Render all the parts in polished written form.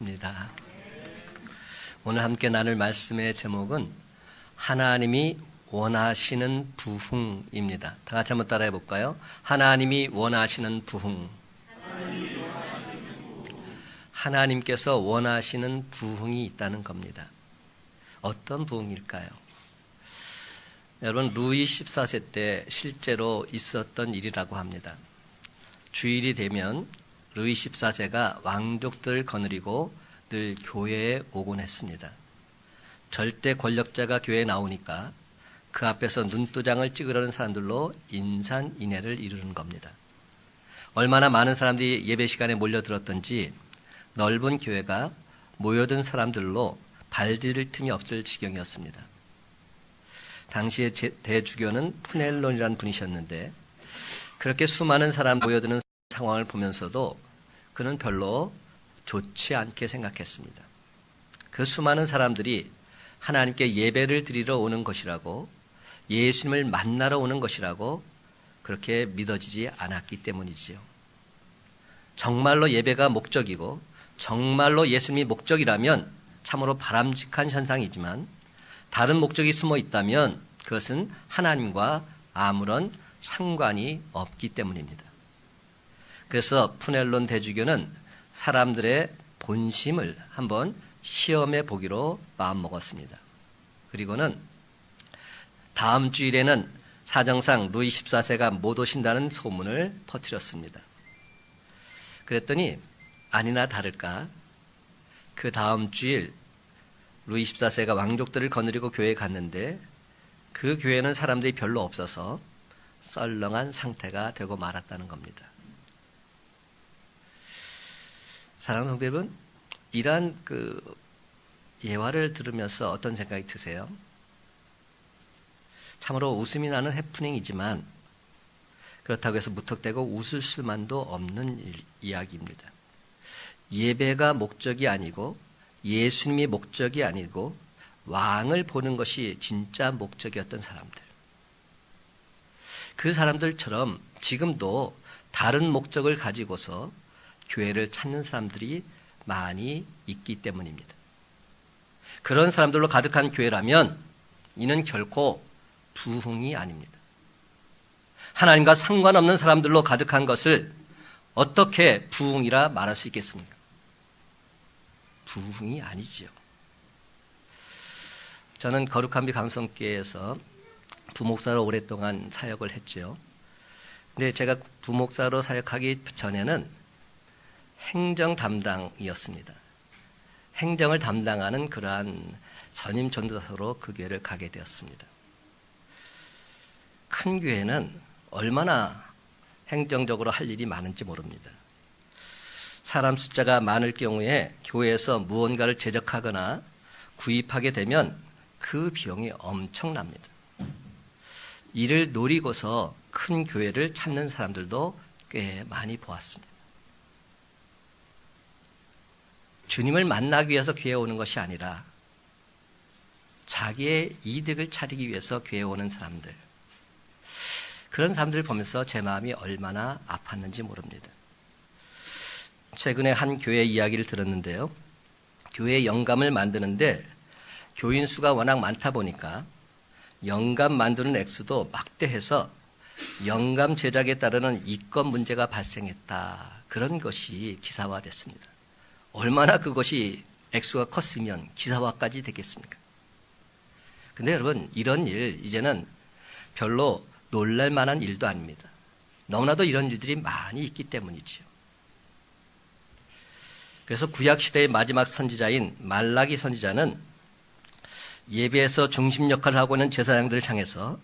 입니다. 오늘 함께 나눌 말씀의 제목은 하나님이 원하시는 부흥입니다. 다 같이 한번 따라해 볼까요? 하나님이 원하시는 부흥. 하나님께서 원하시는 부흥이 있다는 겁니다. 어떤 부흥일까요? 여러분, 루이 14세 때 실제로 있었던 일이라고 합니다. 주일이 되면 루이 14세가 왕족들을 거느리고 늘 교회에 오곤 했습니다. 절대 권력자가 교회에 나오니까 그 앞에서 눈도장을 찍으려는 사람들로 인산인해를 이루는 겁니다. 얼마나 많은 사람들이 예배 시간에 몰려들었던지 넓은 교회가 모여든 사람들로 발디딜 틈이 없을 지경이었습니다. 당시의 대주교는 푸넬론이라는 분이셨는데 그렇게 수많은 사람 모여드는 상황을 보면서도 그는 별로 좋지 않게 생각했습니다. 그 수많은 사람들이 하나님께 예배를 드리러 오는 것이라고, 예수님을 만나러 오는 것이라고 그렇게 믿어지지 않았기 때문이지요. 정말로 예배가 목적이고 정말로 예수님이 목적이라면 참으로 바람직한 현상이지만 다른 목적이 숨어 있다면 그것은 하나님과 아무런 상관이 없기 때문입니다. 그래서 푸넬론 대주교는 사람들의 본심을 한번 시험해 보기로 마음먹었습니다. 그리고는 다음 주일에는 사정상 루이 14세가 못 오신다는 소문을 퍼뜨렸습니다. 그랬더니 아니나 다를까 그 다음 주일 루이 14세가 왕족들을 거느리고 교회에 갔는데 그 교회는 사람들이 별로 없어서 썰렁한 상태가 되고 말았다는 겁니다. 사랑하는 성도 여러분, 이러한 예화를 들으면서 어떤 생각이 드세요? 참으로 웃음이 나는 해프닝이지만 그렇다고 해서 무턱대고 웃을 수만도 없는 이야기입니다. 예배가 목적이 아니고 예수님이 목적이 아니고 왕을 보는 것이 진짜 목적이었던 사람들. 그 사람들처럼 지금도 다른 목적을 가지고서 교회를 찾는 사람들이 많이 있기 때문입니다. 그런 사람들로 가득한 교회라면 이는 결코 부흥이 아닙니다. 하나님과 상관없는 사람들로 가득한 것을 어떻게 부흥이라 말할 수 있겠습니까? 부흥이 아니지요. 저는 거룩한비 강성교회에서 부목사로 오랫동안 사역을 했죠. 근데 제가 부목사로 사역하기 전에는 행정 담당이었습니다. 행정을 담당하는 그러한 전임 전도사로 그 교회를 가게 되었습니다. 큰 교회는 얼마나 행정적으로 할 일이 많은지 모릅니다. 사람 숫자가 많을 경우에 교회에서 무언가를 제작하거나 구입하게 되면 그 비용이 엄청납니다. 이를 노리고서 큰 교회를 찾는 사람들도 꽤 많이 보았습니다. 주님을 만나기 위해서 교회에 오는 것이 아니라 자기의 이득을 차리기 위해서 교회에 오는 사람들, 그런 사람들을 보면서 제 마음이 얼마나 아팠는지 모릅니다. 최근에 한 교회 이야기를 들었는데요. 교회 영감을 만드는데 교인 수가 워낙 많다 보니까 영감 만드는 액수도 막대해서 영감 제작에 따르는 이권 문제가 발생했다. 그런 것이 기사화됐습니다. 얼마나 그것이 액수가 컸으면 기사화까지 되겠습니까? 근데 여러분, 이런 일 이제는 별로 놀랄 만한 일도 아닙니다. 너무나도 이런 일들이 많이 있기 때문이지요. 그래서 구약시대의 마지막 선지자인 말라기 선지자는 예배에서 중심 역할을 하고 있는 제사장들을 향해서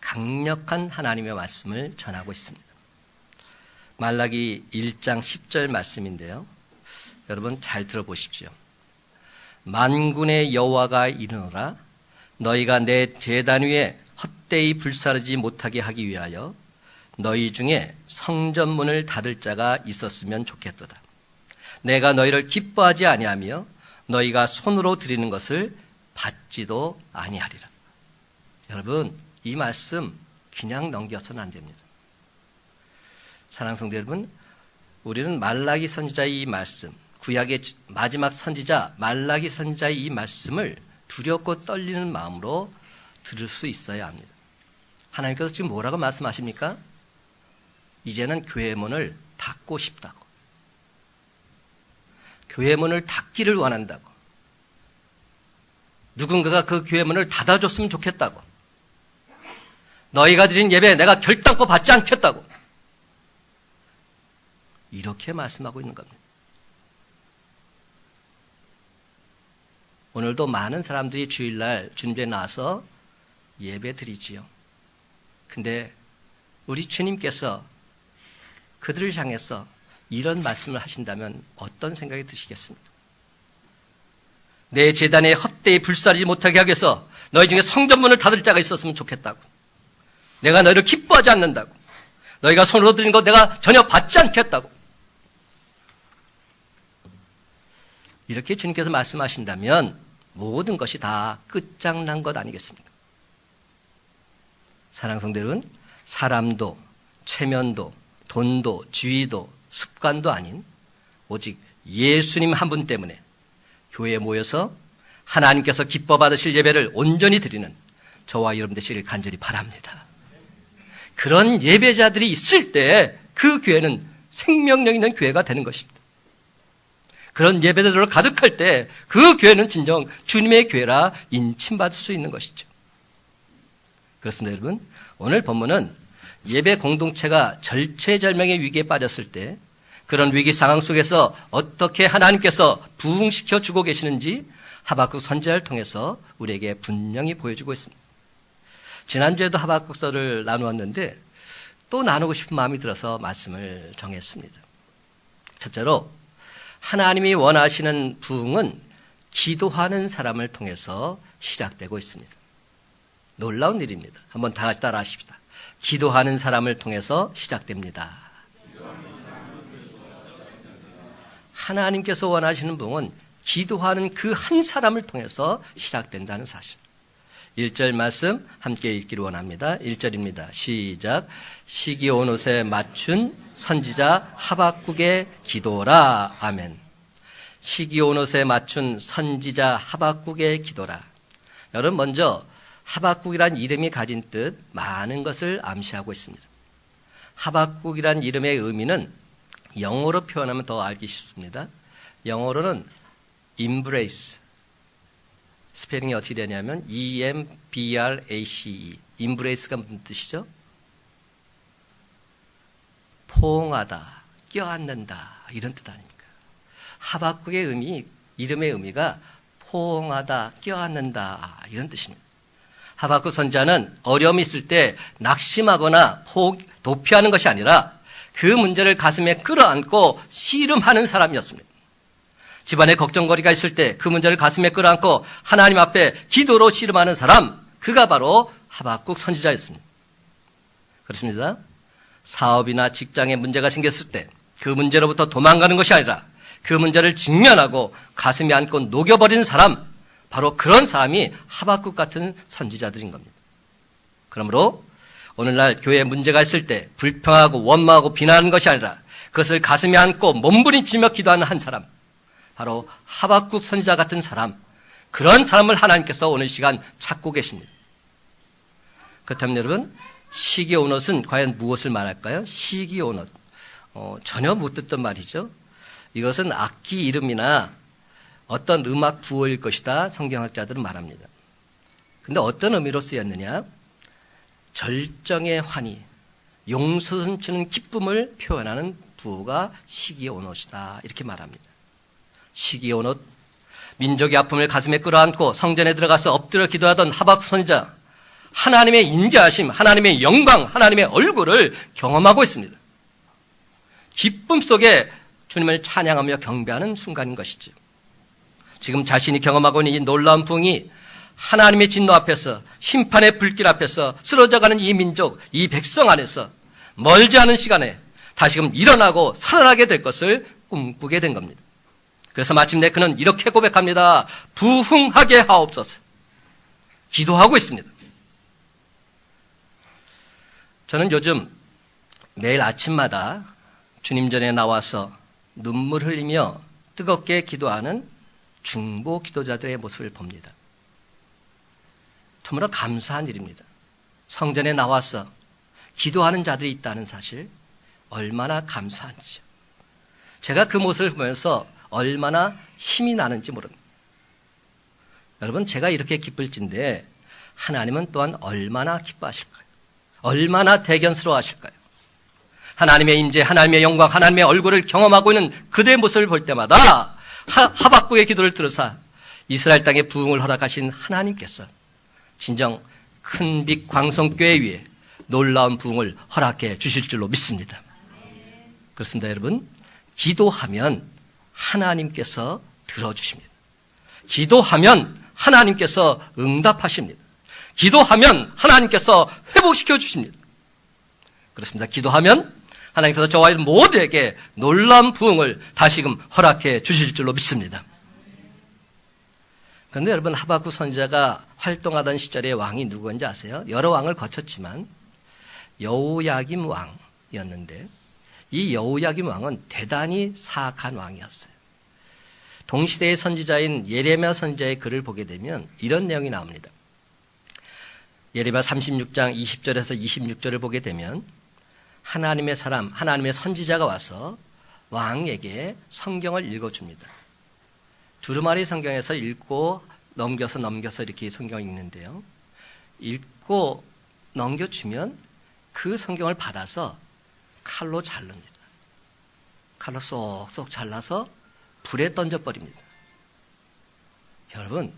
강력한 하나님의 말씀을 전하고 있습니다. 말라기 1장 10절 말씀인데요. 여러분 잘 들어보십시오. 만군의 여호와가 이르노라, 너희가 내 제단 위에 헛되이 불사르지 못하게 하기 위하여 너희 중에 성전문을 닫을 자가 있었으면 좋겠도다. 내가 너희를 기뻐하지 아니하며 너희가 손으로 드리는 것을 받지도 아니하리라. 여러분, 이 말씀 그냥 넘겨서는 안 됩니다. 사랑하는 성도 여러분, 우리는 말라기 선지자의 이 말씀, 구약의 마지막 선지자 말라기 선지자의 이 말씀을 두렵고 떨리는 마음으로 들을 수 있어야 합니다. 하나님께서 지금 뭐라고 말씀하십니까? 이제는 교회 문을 닫고 싶다고. 교회 문을 닫기를 원한다고. 누군가가 그 교회 문을 닫아줬으면 좋겠다고. 너희가 드린 예배 내가 결단코 받지 않겠다고. 이렇게 말씀하고 있는 겁니다. 오늘도 많은 사람들이 주일날 주님께 나와서 예배 드리지요. 근데 우리 주님께서 그들을 향해서 이런 말씀을 하신다면 어떤 생각이 드시겠습니까? 내 제단에 헛되이 불사르지 못하게 하기 위해서 너희 중에 성전문을 닫을 자가 있었으면 좋겠다고. 내가 너희를 기뻐하지 않는다고. 너희가 손으로 드린 것 내가 전혀 받지 않겠다고. 이렇게 주님께서 말씀하신다면 모든 것이 다 끝장난 것 아니겠습니까? 사랑하는 성도 여러분, 사람도 체면도 돈도 지위도 습관도 아닌 오직 예수님 한 분 때문에 교회에 모여서 하나님께서 기뻐 받으실 예배를 온전히 드리는 저와 여러분 되시길 간절히 바랍니다. 그런 예배자들이 있을 때 그 교회는 생명력 있는 교회가 되는 것입니다. 그런 예배자들로 가득할 때 그 교회는 진정 주님의 교회라 인칭받을 수 있는 것이죠. 그렇습니다, 여러분. 오늘 본문은 예배 공동체가 절체절명의 위기에 빠졌을 때 그런 위기 상황 속에서 어떻게 하나님께서 부흥시켜 주고 계시는지 하박국 선지자를 통해서 우리에게 분명히 보여주고 있습니다. 지난주에도 하박국서를 나누었는데 또 나누고 싶은 마음이 들어서 말씀을 정했습니다. 첫째로 하나님이 원하시는 부흥은 기도하는 사람을 통해서 시작되고 있습니다. 놀라운 일입니다. 한번 다 같이 따라 하십시다. 기도하는 사람을 통해서 시작됩니다. 하나님께서 원하시는 부흥은 기도하는 그 한 사람을 통해서 시작된다는 사실. 1절 말씀 함께 읽기를 원합니다. 1절입니다. 시작. 시기 온 옷에 맞춘 선지자 하박국의 기도라. 아멘. 시기 온 옷에 맞춘 선지자 하박국의 기도라. 여러분 먼저 하박국이란 이름이 가진 뜻 많은 것을 암시하고 있습니다. 하박국이란 이름의 의미는 영어로 표현하면 더 알기 쉽습니다. 영어로는 embrace, 스페링이 어떻게 되냐면 embrace, embrace가 무슨 뜻이죠? 포옹하다, 껴안는다 이런 뜻 아닙니까? 하박국의 의미, 이름의 의미가 포옹하다, 껴안는다 이런 뜻입니다. 하박국 선지자는 어려움이 있을 때 낙심하거나 도피하는 것이 아니라 그 문제를 가슴에 끌어안고 씨름하는 사람이었습니다. 집안에 걱정거리가 있을 때 그 문제를 가슴에 끌어안고 하나님 앞에 기도로 씨름하는 사람, 그가 바로 하박국 선지자였습니다. 그렇습니다. 사업이나 직장에 문제가 생겼을 때 그 문제로부터 도망가는 것이 아니라 그 문제를 직면하고 가슴에 안고 녹여버리는 사람, 바로 그런 사람이 하박국 같은 선지자들인 겁니다. 그러므로 오늘날 교회에 문제가 있을 때 불평하고 원망하고 비난하는 것이 아니라 그것을 가슴에 안고 몸부림치며 기도하는 한 사람, 바로 하박국 선지자 같은 사람, 그런 사람을 하나님께서 오늘 시간 찾고 계십니다. 그렇다면 여러분, 시기 온 옷은 과연 무엇을 말할까요? 시기 온 옷. 전혀 못 듣던 말이죠. 이것은 악기 이름이나 어떤 음악 부호일 것이다 성경학자들은 말합니다. 그런데 어떤 의미로 쓰였느냐? 절정의 환희, 용서선치는 기쁨을 표현하는 부호가 시기에 온 옷이다 이렇게 말합니다. 시기에 온 옷, 민족의 아픔을 가슴에 끌어안고 성전에 들어가서 엎드려 기도하던 하박국 선지자, 하나님의 인자하심, 하나님의 영광, 하나님의 얼굴을 경험하고 있습니다. 기쁨 속에 주님을 찬양하며 경배하는 순간인 것이죠. 지금 자신이 경험하고 있는 이 놀라운 부흥이 하나님의 진노 앞에서, 심판의 불길 앞에서 쓰러져가는 이 민족, 이 백성 안에서 멀지 않은 시간에 다시금 일어나고 살아나게 될 것을 꿈꾸게 된 겁니다. 그래서 마침내 그는 이렇게 고백합니다. 부흥하게 하옵소서. 기도하고 있습니다. 저는 요즘 매일 아침마다 주님 전에 나와서 눈물 흘리며 뜨겁게 기도하는 중보 기도자들의 모습을 봅니다. 정말 감사한 일입니다. 성전에 나와서 기도하는 자들이 있다는 사실, 얼마나 감사한지요. 제가 그 모습을 보면서 얼마나 힘이 나는지 모릅니다. 여러분, 제가 이렇게 기쁠진데 하나님은 또한 얼마나 기뻐하실까요? 얼마나 대견스러워 하실까요? 하나님의 임재, 하나님의 영광, 하나님의 얼굴을 경험하고 있는 그들의 모습을 볼 때마다 하박국의 기도를 들으사 이스라엘 땅에 부흥을 허락하신 하나님께서 진정 큰 빛 광성교회 위에 놀라운 부흥을 허락해 주실 줄로 믿습니다. 그렇습니다, 여러분. 기도하면 하나님께서 들어주십니다. 기도하면 하나님께서 응답하십니다. 기도하면 하나님께서 회복시켜 주십니다. 그렇습니다. 기도하면 하나님께서 저와 모두에게 놀라운 부흥을 다시금 허락해 주실 줄로 믿습니다. 그런데 여러분, 하박국 선지자가 활동하던 시절의 왕이 누구인지 아세요? 여러 왕을 거쳤지만 여호야김 왕이었는데, 이 여호야김 왕은 대단히 사악한 왕이었어요. 동시대의 선지자인 예레미야 선지자의 글을 보게 되면 이런 내용이 나옵니다. 예레미야 36장 20절에서 26절을 보게 되면 하나님의 사람, 하나님의 선지자가 와서 왕에게 성경을 읽어줍니다. 두루마리 성경에서 읽고 넘겨서 이렇게 성경을 읽는데요. 읽고 넘겨주면 그 성경을 받아서 칼로 자릅니다. 칼로 쏙쏙 잘라서 불에 던져버립니다. 여러분,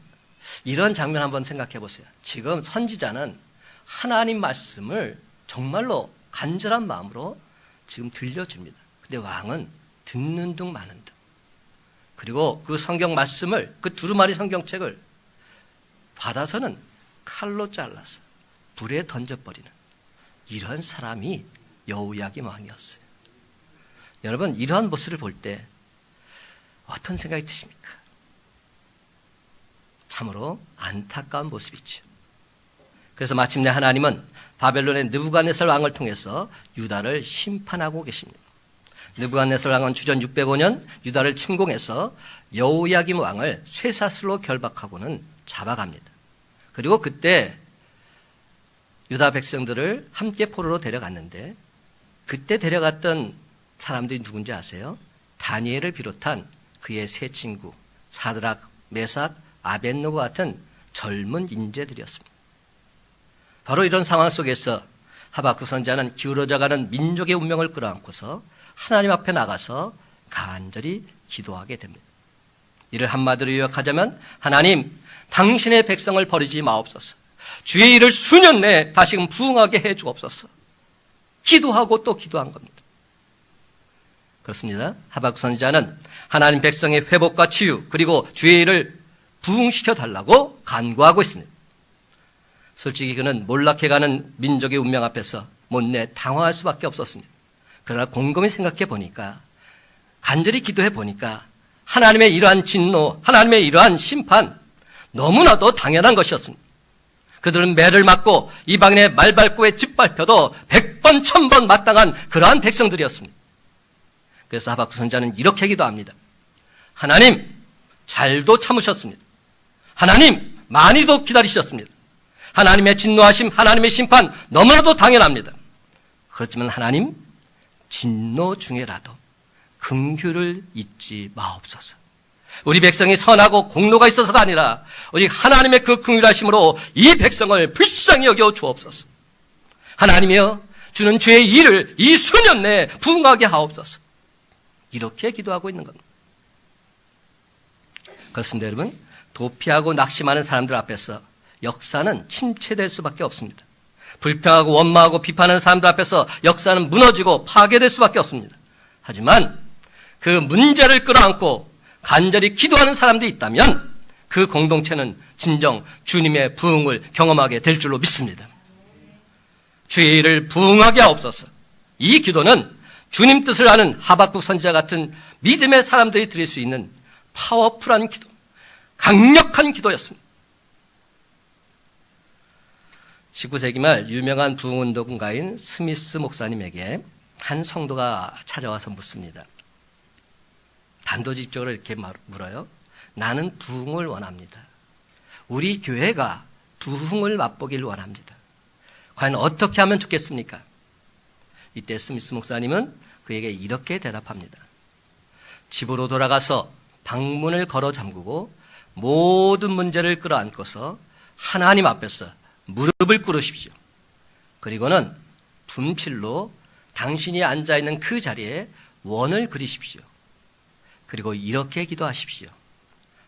이런 장면 한번 생각해 보세요. 지금 선지자는 하나님 말씀을 정말로 간절한 마음으로 지금 들려줍니다. 근데 왕은 듣는 둥 마는 둥. 그리고 그 성경 말씀을, 그 두루마리 성경책을 받아서는 칼로 잘라서 불에 던져버리는 이런 사람이 여호야김 왕이었어요. 여러분, 이러한 모습을 볼 때 어떤 생각이 드십니까? 참으로 안타까운 모습이죠. 그래서 마침내 하나님은 바벨론의 느부갓네살 왕을 통해서 유다를 심판하고 계십니다. 느부갓네살 왕은 주전 605년 유다를 침공해서 여호야김 왕을 쇠사슬로 결박하고는 잡아갑니다. 그리고 그때 유다 백성들을 함께 포로로 데려갔는데, 그때 데려갔던 사람들이 누군지 아세요? 다니엘을 비롯한 그의 세 친구 사드락, 메삭, 아벳느고 같은 젊은 인재들이었습니다. 바로 이런 상황 속에서 하박국 선지자는 기울어져가는 민족의 운명을 끌어안고서 하나님 앞에 나가서 간절히 기도하게 됩니다. 이를 한마디로 요약하자면, 하나님, 당신의 백성을 버리지 마옵소서. 주의 일을 수년 내에 다시금 부흥하게 해 주옵소서. 기도하고 또 기도한 겁니다. 그렇습니다. 하박국 선지자는 하나님 백성의 회복과 치유, 그리고 주의 일을 부흥시켜 달라고 간구하고 있습니다. 솔직히 그는 몰락해가는 민족의 운명 앞에서 못내 당황할 수밖에 없었습니다. 그러나 곰곰이 생각해 보니까, 간절히 기도해 보니까 하나님의 이러한 진노, 하나님의 이러한 심판, 너무나도 당연한 것이었습니다. 그들은 매를 맞고 이방인의 말발굽에 짓밟혀도 100번 1000번 마땅한 그러한 백성들이었습니다. 그래서 하박국 선지자는 이렇게 기도합니다. 하나님, 잘도 참으셨습니다. 하나님, 많이도 기다리셨습니다. 하나님의 진노하심, 하나님의 심판 너무나도 당연합니다. 그렇지만 하나님, 진노 중에라도 긍휼을 잊지 마옵소서. 우리 백성이 선하고 공로가 있어서가 아니라 오직 하나님의 그 긍휼하심으로 이 백성을 불쌍히 여겨 주옵소서. 하나님이여, 주는 죄의 일을 이 수년 내에 부응하게 하옵소서. 이렇게 기도하고 있는 겁니다. 그렇습니다, 여러분. 도피하고 낙심하는 사람들 앞에서 역사는 침체될 수밖에 없습니다. 불평하고 원망하고 비판하는 사람들 앞에서 역사는 무너지고 파괴될 수밖에 없습니다. 하지만 그 문제를 끌어안고 간절히 기도하는 사람들이 있다면 그 공동체는 진정 주님의 부흥을 경험하게 될 줄로 믿습니다. 주의 일을 부흥하게 하옵소서. 이 기도는 주님 뜻을 아는 하박국 선지자 같은 믿음의 사람들이 드릴 수 있는 파워풀한 기도, 강력한 기도였습니다. 19세기 말 유명한 부흥운동가인 스미스 목사님에게 한 성도가 찾아와서 묻습니다. 단도직입적으로 이렇게 물어요. 나는 부흥을 원합니다. 우리 교회가 부흥을 맛보길 원합니다. 과연 어떻게 하면 좋겠습니까? 이때 스미스 목사님은 그에게 이렇게 대답합니다. 집으로 돌아가서 방문을 걸어 잠그고 모든 문제를 끌어안고서 하나님 앞에서 무릎을 꿇으십시오. 그리고는 분필로 당신이 앉아있는 그 자리에 원을 그리십시오. 그리고 이렇게 기도하십시오.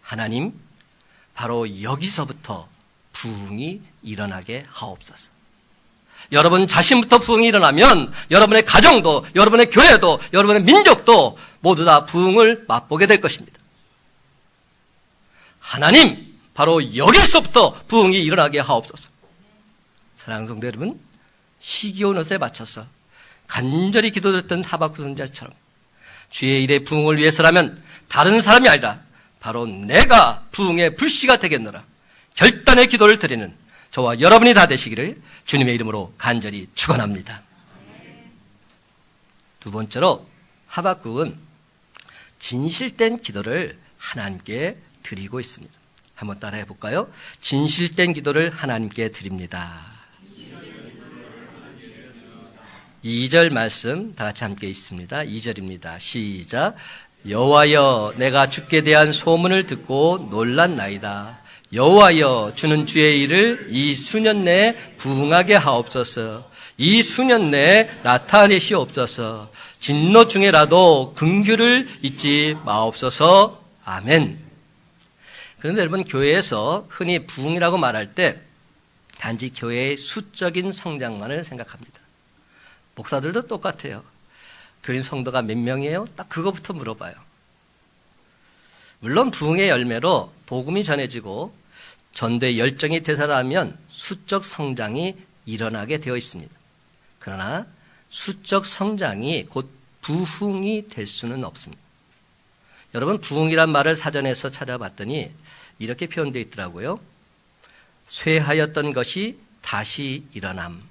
하나님, 바로 여기서부터 부흥이 일어나게 하옵소서. 여러분 자신부터 부흥이 일어나면 여러분의 가정도, 여러분의 교회도, 여러분의 민족도 모두 다 부흥을 맛보게 될 것입니다. 하나님, 바로 여기서부터 부흥이 일어나게 하옵소서. 사랑하는 성도 여러분, 시기온 옷에 맞춰서 간절히 기도드렸던 하박국 선지자처럼 주의 일의 부흥을 위해서라면 다른 사람이 아니라 바로 내가 부흥의 불씨가 되겠노라 결단의 기도를 드리는 저와 여러분이 다 되시기를 주님의 이름으로 간절히 축원합니다. 두 번째로 하박국은 진실된 기도를 하나님께 드리고 있습니다. 한번 따라해 볼까요? 진실된 기도를 하나님께 드립니다. 2절 말씀 다 같이 함께 있습니다. 2절입니다. 시작. 여호와여, 내가 주께 대한 소문을 듣고 놀랐나이다. 여호와여, 주는 주의 일을 이 수년 내에 부흥하게 하옵소서. 이 수년 내에 나타내시옵소서. 진노 중에라도 긍휼을 잊지 마옵소서. 아멘. 그런데 여러분, 교회에서 흔히 부흥이라고 말할 때 단지 교회의 수적인 성장만을 생각합니다. 목사들도 똑같아요. 교인 성도가 몇 명이에요? 딱 그거부터 물어봐요. 물론 부흥의 열매로 복음이 전해지고 전도의 열정이 되살아나면 수적 성장이 일어나게 되어 있습니다. 그러나 수적 성장이 곧 부흥이 될 수는 없습니다. 여러분, 부흥이란 말을 사전에서 찾아봤더니 이렇게 표현되어 있더라고요. 쇠하였던 것이 다시 일어남.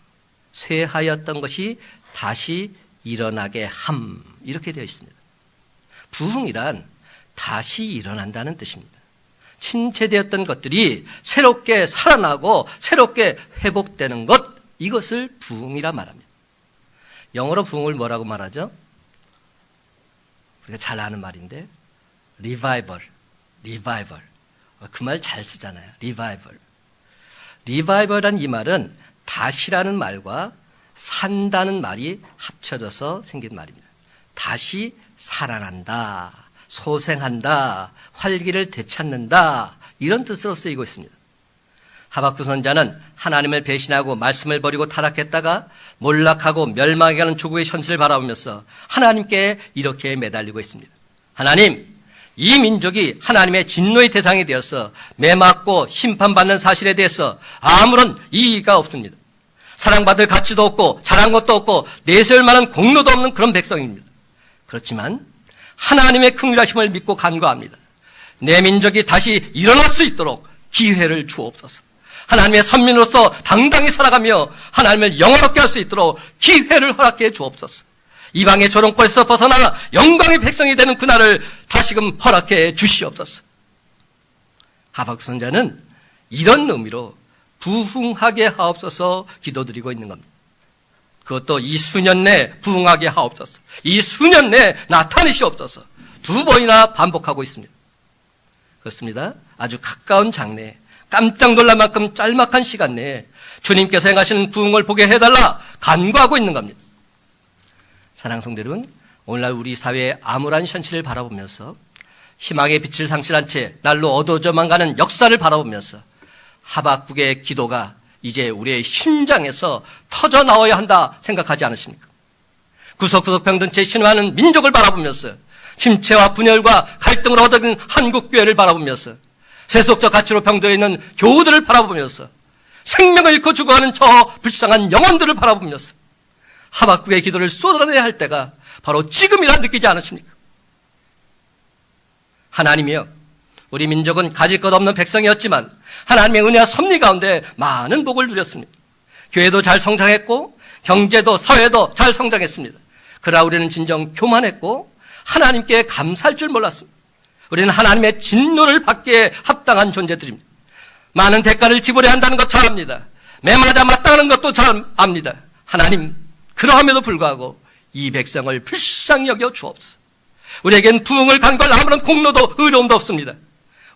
쇠하였던 것이 다시 일어나게 함. 이렇게 되어 있습니다. 부흥이란 다시 일어난다는 뜻입니다. 침체되었던 것들이 새롭게 살아나고 새롭게 회복되는 것, 이것을 부흥이라 말합니다. 영어로 부흥을 뭐라고 말하죠? 우리가 잘 아는 말인데 revival. 그 말 잘 쓰잖아요. revival이란 이 말은 다시라는 말과 산다는 말이 합쳐져서 생긴 말입니다. 다시 살아난다, 소생한다, 활기를 되찾는다, 이런 뜻으로 쓰이고 있습니다. 하박국 선지자는 하나님을 배신하고 말씀을 버리고 타락했다가 몰락하고 멸망해가는 조국의 현실을 바라보면서 하나님께 이렇게 매달리고 있습니다. 하나님, 이 민족이 하나님의 진노의 대상이 되어서 매맞고 심판받는 사실에 대해서 아무런 이의가 없습니다. 사랑받을 가치도 없고 잘한 것도 없고 내세울 만한 공로도 없는 그런 백성입니다. 그렇지만 하나님의 긍휼하심을 믿고 간구합니다. 내 민족이 다시 일어날 수 있도록 기회를 주옵소서. 하나님의 선민으로서 당당히 살아가며 하나님을 영화롭게 할 수 있도록 기회를 허락해 주옵소서. 이방의 조롱골에서 벗어나 영광의 백성이 되는 그날을 다시금 허락해 주시옵소서. 하박국 선지자는 이런 의미로 부흥하게 하옵소서 기도드리고 있는 겁니다. 그것도 이 수년 내 부흥하게 하옵소서. 이 수년 내 나타내시옵소서. 두 번이나 반복하고 있습니다. 그렇습니다. 아주 가까운 장래에 깜짝 놀랄 만큼 짤막한 시간 내에 주님께서 행하시는 부흥을 보게 해달라 간구하고 있는 겁니다. 사랑하는 성도 여러분, 오늘날 우리 사회의 암울한 현실을 바라보면서 희망의 빛을 상실한 채 날로 어두워져만 가는 역사를 바라보면서 하박국의 기도가 이제 우리의 심장에서 터져 나와야 한다 생각하지 않으십니까? 구석구석 병든 채 신음하는 민족을 바라보면서 침체와 분열과 갈등을 얻어든 한국교회를 바라보면서 세속적 가치로 병들어 있는 교우들을 바라보면서 생명을 잃고 죽어가는 저 불쌍한 영혼들을 바라보면서 하박국의 기도를 쏟아내야 할 때가 바로 지금이라 느끼지 않으십니까? 하나님이여, 우리 민족은 가질 것 없는 백성이었지만 하나님의 은혜와 섭리 가운데 많은 복을 누렸습니다. 교회도 잘 성장했고 경제도 사회도 잘 성장했습니다. 그러나 우리는 진정 교만했고 하나님께 감사할 줄 몰랐습니다. 우리는 하나님의 진노를 받기에 합당한 존재들입니다. 많은 대가를 지불해야 한다는 것 잘 압니다. 매맞아 마땅한 것도 잘 압니다. 하나님, 그러함에도 불구하고 이 백성을 불쌍히 여겨 주옵소서. 우리에겐 부흥을 간구할 아무런 공로도 의로움도 없습니다.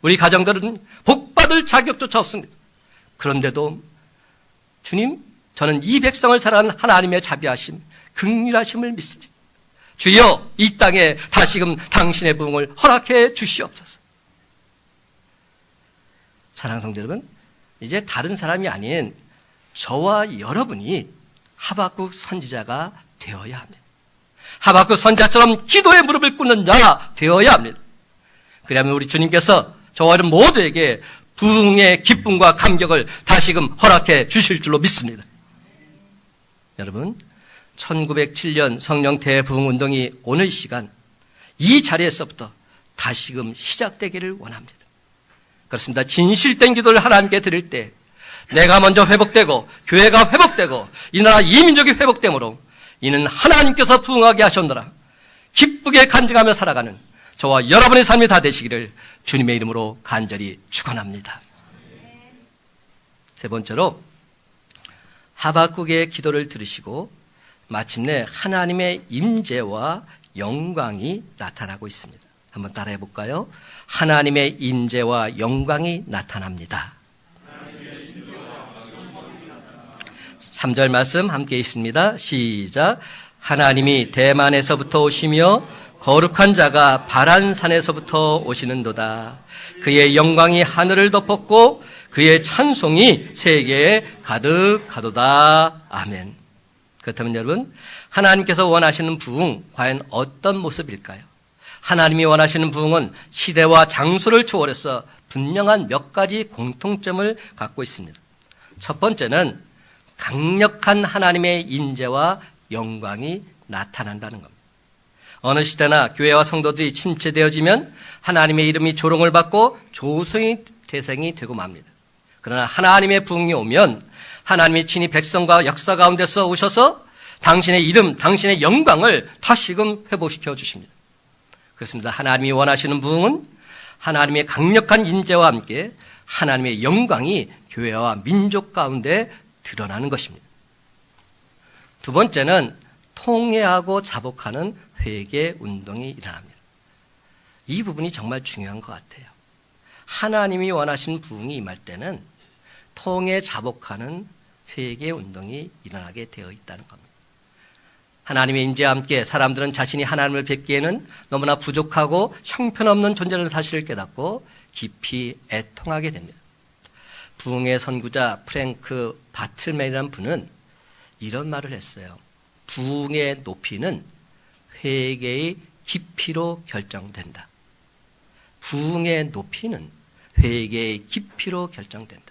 우리 가정들은 복받을 자격조차 없습니다. 그런데도 주님, 저는 이 백성을 사랑하는 하나님의 자비하심, 긍휼하심을 믿습니다. 주여, 이 땅에 다시금 당신의 부흥을 허락해 주시옵소서. 사랑하는 성도 여러분, 이제 다른 사람이 아닌 저와 여러분이 하박국 선지자가 되어야 합니다. 하박국 선지자처럼 기도의 무릎을 꿇는 자가 되어야 합니다. 그러면 우리 주님께서 저와 여러분 모두에게 부흥의 기쁨과 감격을 다시금 허락해 주실 줄로 믿습니다. 여러분, 1907년 성령 대부흥운동이 오늘 시간 이 자리에서부터 다시금 시작되기를 원합니다. 그렇습니다. 진실된 기도를 하나님께 드릴 때 내가 먼저 회복되고 교회가 회복되고 이 나라 이 민족이 회복되므로 이는 하나님께서 부흥하게 하셨노라 기쁘게 간증하며 살아가는 저와 여러분의 삶이 다 되시기를 주님의 이름으로 간절히 축원합니다. 세 번째로 하박국의 기도를 들으시고 마침내 하나님의 임재와 영광이 나타나고 있습니다. 한번 따라해 볼까요? 하나님의 임재와 영광이 나타납니다. 3절 말씀 함께 있습니다. 시작. 하나님이 대만에서부터 오시며 거룩한 자가 바란산에서부터 오시는도다. 그의 영광이 하늘을 덮었고 그의 찬송이 세계에 가득하도다. 아멘. 그렇다면 여러분, 하나님께서 원하시는 부흥 과연 어떤 모습일까요? 하나님이 원하시는 부흥은 시대와 장소를 초월해서 분명한 몇 가지 공통점을 갖고 있습니다. 첫 번째는 강력한 하나님의 임재와 영광이 나타난다는 겁니다. 어느 시대나 교회와 성도들이 침체되어지면 하나님의 이름이 조롱을 받고 조소의 대상이 되고 맙니다. 그러나 하나님의 부흥이 오면 하나님이 친히 백성과 역사 가운데서 오셔서 당신의 이름, 당신의 영광을 다시금 회복시켜 주십니다. 그렇습니다. 하나님이 원하시는 부흥은 하나님의 강력한 임재와 함께 하나님의 영광이 교회와 민족 가운데 드러나는 것입니다. 두 번째는 통회하고 자복하는 회개 운동이 일어납니다. 이 부분이 정말 중요한 것 같아요. 하나님이 원하시는 부흥이 임할 때는 통회 자복하는 회개 운동이 일어나게 되어 있다는 겁니다. 하나님의 임재와 함께 사람들은 자신이 하나님을 뵙기에는 너무나 부족하고 형편없는 존재라는 사실을 깨닫고 깊이 애통하게 됩니다. 부흥의 선구자 프랭크 바틀맨이라는 분은 이런 말을 했어요. 부흥의 높이는 회개의 깊이로 결정된다. 부흥의 높이는 회개의 깊이로 결정된다.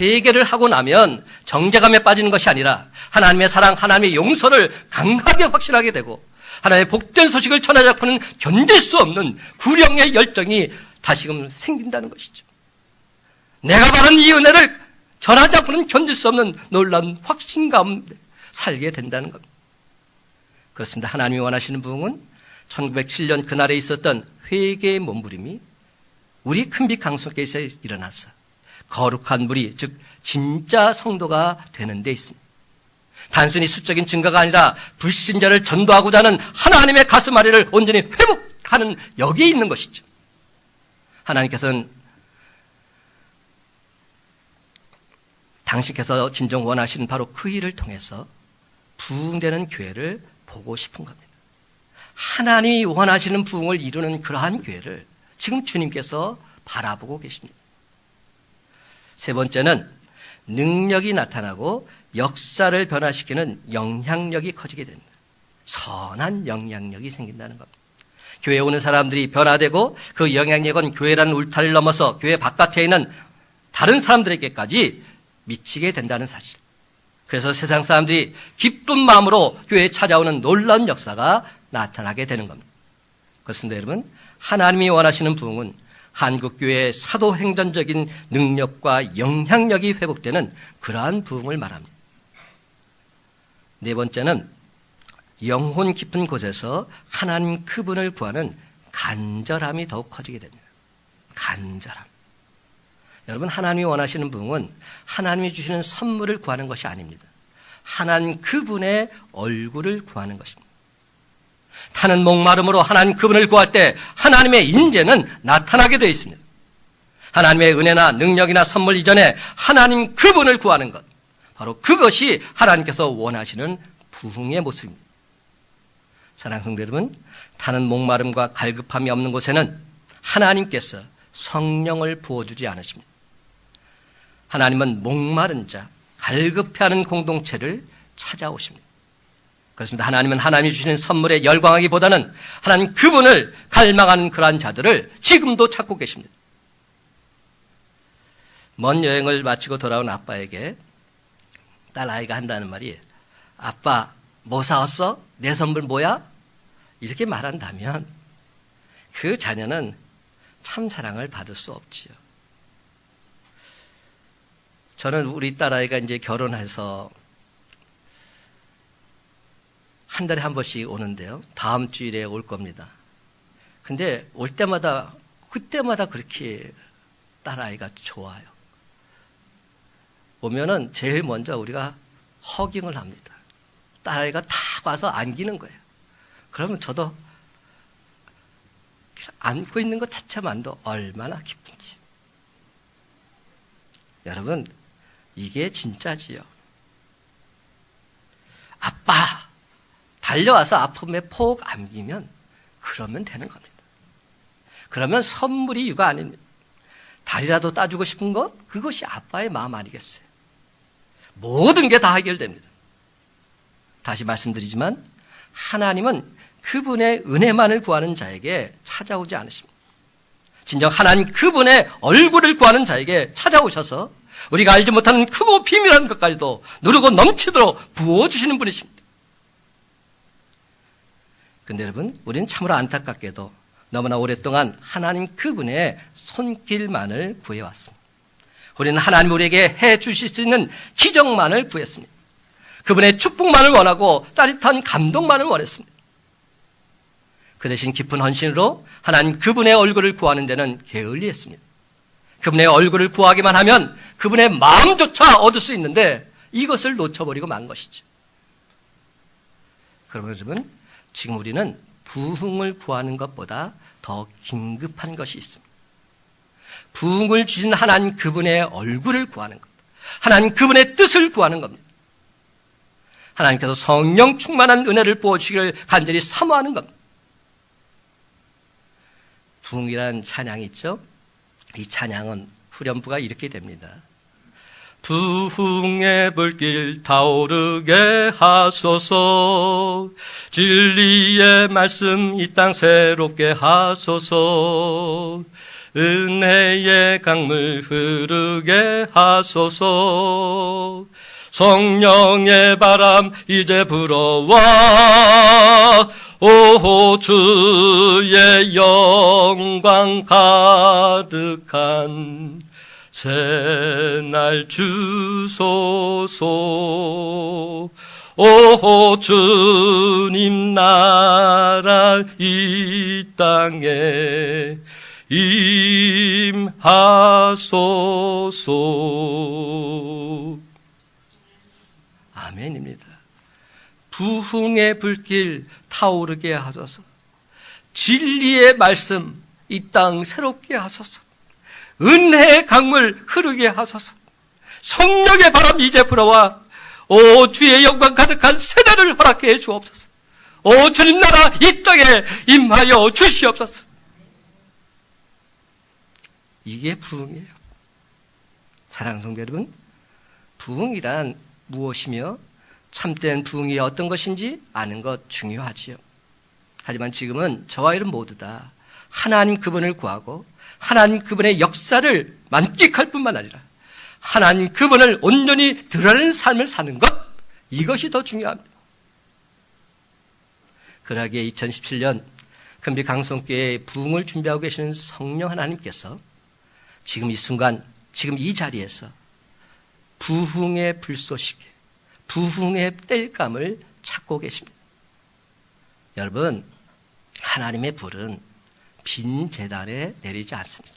회개를 하고 나면 정죄감에 빠지는 것이 아니라 하나님의 사랑, 하나님의 용서를 강하게 확신하게 되고 하나님의 복된 소식을 전하지 않고는 견딜 수 없는 구령의 열정이 다시금 생긴다는 것이죠. 내가 받은 이 은혜를 전하지 않고는 견딜 수 없는 놀라운 확신 가운데 살게 된다는 겁니다. 그렇습니다. 하나님이 원하시는 부흥은 1907년 그날에 있었던 회개의 몸부림이 우리 큰빛 강속에서 일어나서 거룩한 무리, 즉 진짜 성도가 되는 데 있습니다. 단순히 수적인 증거가 아니라 불신자를 전도하고자 하는 하나님의 가슴앓이를 온전히 회복하는 여기에 있는 것이죠. 하나님께서는 당신께서 진정 원하시는 바로 그 일을 통해서 부흥되는 교회를 보고 싶은 겁니다. 하나님이 원하시는 부흥을 이루는 그러한 교회를 지금 주님께서 바라보고 계십니다. 세 번째는 능력이 나타나고 역사를 변화시키는 영향력이 커지게 됩니다. 선한 영향력이 생긴다는 겁니다. 교회에 오는 사람들이 변화되고 그 영향력은 교회라는 울타리를 넘어서 교회 바깥에 있는 다른 사람들에게까지 미치게 된다는 사실. 그래서 세상 사람들이 기쁜 마음으로 교회에 찾아오는 놀라운 역사가 나타나게 되는 겁니다. 그렇습니다, 여러분. 하나님이 원하시는 부흥은 한국교회의 사도행전적인 능력과 영향력이 회복되는 그러한 부흥을 말합니다. 네 번째는 영혼 깊은 곳에서 하나님 그분을 구하는 간절함이 더욱 커지게 됩니다. 간절함. 여러분, 하나님이 원하시는 부흥은 하나님이 주시는 선물을 구하는 것이 아닙니다. 하나님 그분의 얼굴을 구하는 것입니다. 타는 목마름으로 하나님 그분을 구할 때 하나님의 인재는 나타나게 되어 있습니다. 하나님의 은혜나 능력이나 선물 이전에 하나님 그분을 구하는 것, 바로 그것이 하나님께서 원하시는 부흥의 모습입니다. 사랑하는 성도 여러분, 타는 목마름과 갈급함이 없는 곳에는 하나님께서 성령을 부어주지 않으십니다. 하나님은 목마른 자, 갈급해하는 공동체를 찾아오십니다. 그렇습니다. 하나님은 하나님이 주시는 선물에 열광하기보다는 하나님 그분을 갈망하는 그러한 자들을 지금도 찾고 계십니다. 먼 여행을 마치고 돌아온 아빠에게 딸아이가 한다는 말이, 아빠 뭐 사왔어? 내 선물 뭐야? 이렇게 말한다면 그 자녀는 참 사랑을 받을 수 없지요. 저는 우리 딸아이가 이제 결혼해서 한 달에 한 번씩 오는데요. 다음 주일에 올 겁니다. 근데 올 때마다, 그때마다 그렇게 딸아이가 좋아요. 오면은 제일 먼저 우리가 허깅을 합니다. 딸아이가 탁 와서 안기는 거예요. 그러면 저도 안고 있는 것 자체만도 얼마나 기쁜지. 여러분, 이게 진짜지요. 아빠! 달려와서 아픔에 폭 안기면 그러면 되는 겁니다. 그러면 선물이 유가 아닙니다. 다리라도 따주고 싶은 것? 그것이 아빠의 마음 아니겠어요? 모든 게 다 해결됩니다. 다시 말씀드리지만 하나님은 그분의 은혜만을 구하는 자에게 찾아오지 않으십니다. 진정 하나님 그분의 얼굴을 구하는 자에게 찾아오셔서 우리가 알지 못하는 크고 비밀한 것까지도 누르고 넘치도록 부어주시는 분이십니다. 그런데 여러분, 우리는 참으로 안타깝게도 너무나 오랫동안 하나님 그분의 손길만을 구해왔습니다. 우리는 하나님 우리에게 해 주실 수 있는 기적만을 구했습니다. 그분의 축복만을 원하고 짜릿한 감동만을 원했습니다. 그 대신 깊은 헌신으로 하나님 그분의 얼굴을 구하는 데는 게을리했습니다. 그분의 얼굴을 구하기만 하면 그분의 마음조차 얻을 수 있는데 이것을 놓쳐버리고 만 것이죠. 그러면 여러분, 지금 우리는 부흥을 구하는 것보다 더 긴급한 것이 있습니다. 부흥을 주신 하나님 그분의 얼굴을 구하는 것, 하나님 그분의 뜻을 구하는 겁니다. 하나님께서 성령 충만한 은혜를 부어주시기를 간절히 사모하는 겁니다. 부흥이라는 찬양이 있죠. 이 찬양은 후렴부가 이렇게 됩니다. 부흥의 불길 타오르게 하소서, 진리의 말씀 이 땅 새롭게 하소서, 은혜의 강물 흐르게 하소서, 성령의 바람 이제 불어와 오 주의 영광 가득한 새날 주소서. 오 주님 나라 이 땅에 임하소서. 아멘입니다. 부흥의 불길 타오르게 하소서, 진리의 말씀 이 땅 새롭게 하소서, 은혜의 강물 흐르게 하소서, 성령의 바람 이제 불어와 오 주의 영광 가득한 세대를 허락해 주옵소서. 오 주님 나라 이 땅에 임하여 주시옵소서. 이게 부흥이에요. 사랑하는 성도 여러분, 부흥이란 무엇이며 참된 부흥이 어떤 것인지 아는 것 중요하지요. 하지만 지금은 저와 여러분 모두 다 하나님 그분을 구하고 하나님 그분의 역사를 만끽할 뿐만 아니라 하나님 그분을 온전히 드러내는 삶을 사는 것, 이것이 더 중요합니다. 그러기에 2017년 금비 강성교회에 부흥을 준비하고 계시는 성령 하나님께서 지금 이 순간, 지금 이 자리에서 부흥의 불쏘시개, 부흥의 땔감을 찾고 계십니다. 여러분, 하나님의 불은 빈 제단에 내리지 않습니다.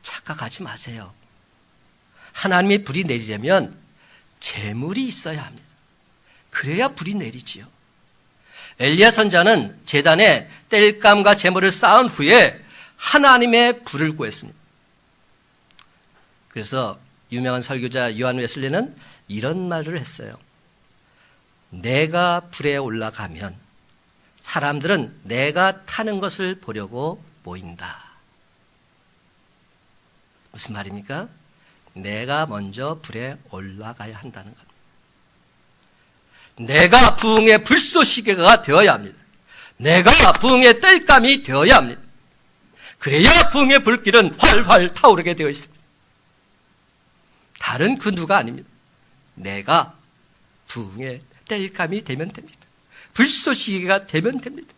착각하지 마세요. 하나님의 불이 내리려면 재물이 있어야 합니다. 그래야 불이 내리지요. 엘리야 선지자는 제단에 땔감과 재물을 쌓은 후에 하나님의 불을 구했습니다. 그래서 유명한 설교자 요한 웨슬리는 이런 말을 했어요. 내가 불에 올라가면 사람들은 내가 타는 것을 보려고 모인다. 무슨 말입니까? 내가 먼저 불에 올라가야 한다는 겁니다. 내가 부흥의 불쏘시개가 되어야 합니다. 내가 부흥의 땔감이 되어야 합니다. 그래야 부흥의 불길은 활활 타오르게 되어 있습니다. 다른 그 누가 아닙니다. 내가 부흥의 땔감이 되면 됩니다. 불쏘시개가 되면 됩니다.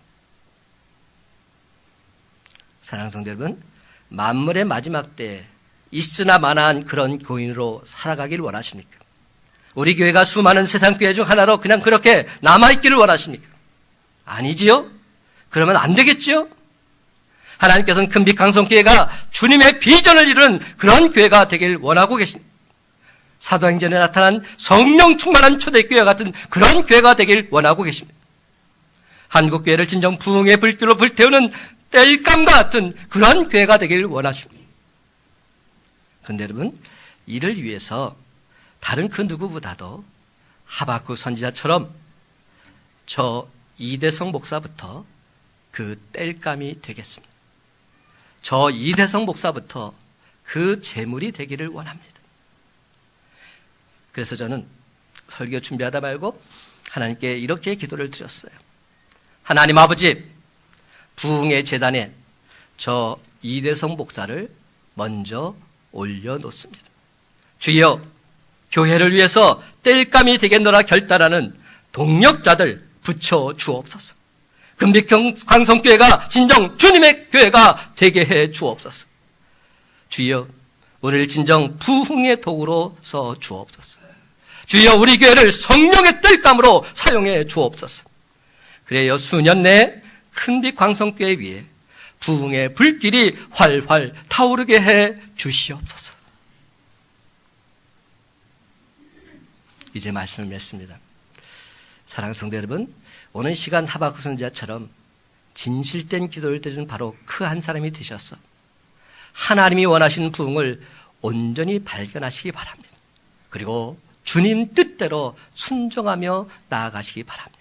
사랑하는 성도 여러분, 만물의 마지막 때에 있으나 마나한 그런 교인으로 살아가길 원하십니까? 우리 교회가 수많은 세상 교회 중 하나로 그냥 그렇게 남아있기를 원하십니까? 아니지요? 그러면 안 되겠지요? 하나님께서는 큰빛강성교회가 주님의 비전을 이루는 그런 교회가 되길 원하고 계십니다. 사도행전에 나타난 성령 충만한 초대교회 같은 그런 교회가 되길 원하고 계십니다. 한국교회를 진정 부흥의 불길로 불태우는 땔감과 같은 그런 교회가 되길 원하십니다. 그런데 여러분, 이를 위해서 다른 그 누구보다도 하박국 선지자처럼 저 이대성 목사부터 그 땔감이 되겠습니다. 저 이대성 목사부터 그 재물이 되기를 원합니다. 그래서 저는 설교 준비하다 말고 하나님께 이렇게 기도를 드렸어요. 하나님 아버지, 부흥의 제단에 저 이대성 목사를 먼저 올려놓습니다. 주여, 교회를 위해서 땔감이 되겠노라 결단하는 동력자들 붙여 주옵소서. 금빛광성교회가 진정 주님의 교회가 되게 해 주옵소서. 주여, 우리를 진정 부흥의 도구로 써 주옵소서. 주여, 우리 교회를 성령의 땔감으로 사용해 주옵소서. 그래요, 수년 내에 큰빛광성교회 위에 부흥의 불길이 활활 타오르게 해 주시옵소서. 이제 말씀을 맺습니다. 사랑하는 성도 여러분, 오늘 시간 하박국 선지자처럼 진실된 기도를 드리는 바로 그 한 사람이 되셔서 하나님이 원하시는 부흥을 온전히 발견하시기 바랍니다. 그리고 주님 뜻대로 순종하며 나아가시기 바랍니다.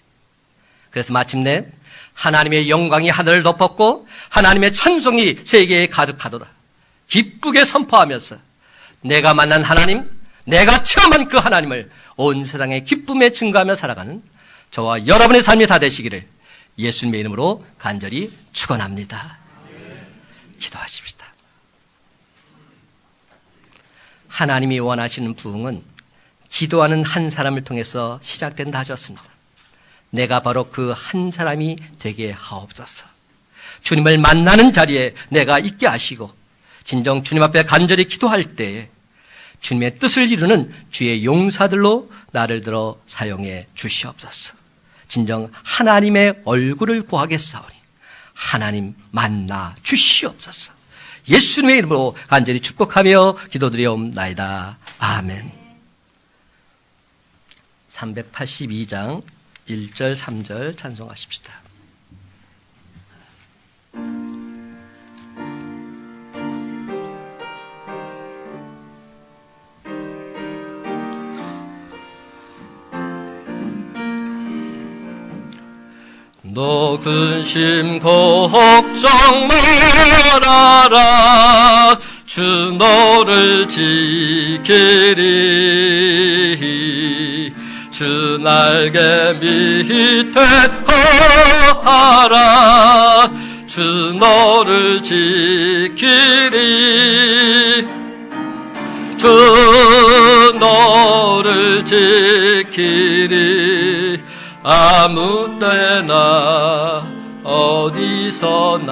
그래서 마침내 하나님의 영광이 하늘을 덮었고 하나님의 찬송이 세계에 가득하도다. 기쁘게 선포하면서 내가 만난 하나님, 내가 체험한 그 하나님을 온 세상에 기쁨에 증거하며 살아가는 저와 여러분의 삶이 다 되시기를 예수님의 이름으로 간절히 축원합니다. 기도하십시다. 하나님이 원하시는 부흥은 기도하는 한 사람을 통해서 시작된다 하셨습니다. 내가 바로 그 한 사람이 되게 하옵소서. 주님을 만나는 자리에 내가 있게 하시고 진정 주님 앞에 간절히 기도할 때에 주님의 뜻을 이루는 주의 용사들로 나를 들어 사용해 주시옵소서. 진정 하나님의 얼굴을 구하겠사오니 하나님 만나 주시옵소서. 예수님의 이름으로 간절히 축복하며 기도드리옵나이다. 아멘. 382장 1절 3절 찬송하십시다. 너 근심 걱정 말아라. 주 너를 지키리. 주 날개 밑에 거하라. 주 너를 지키리. 주 너를 지키리. 아무 때나 어디서나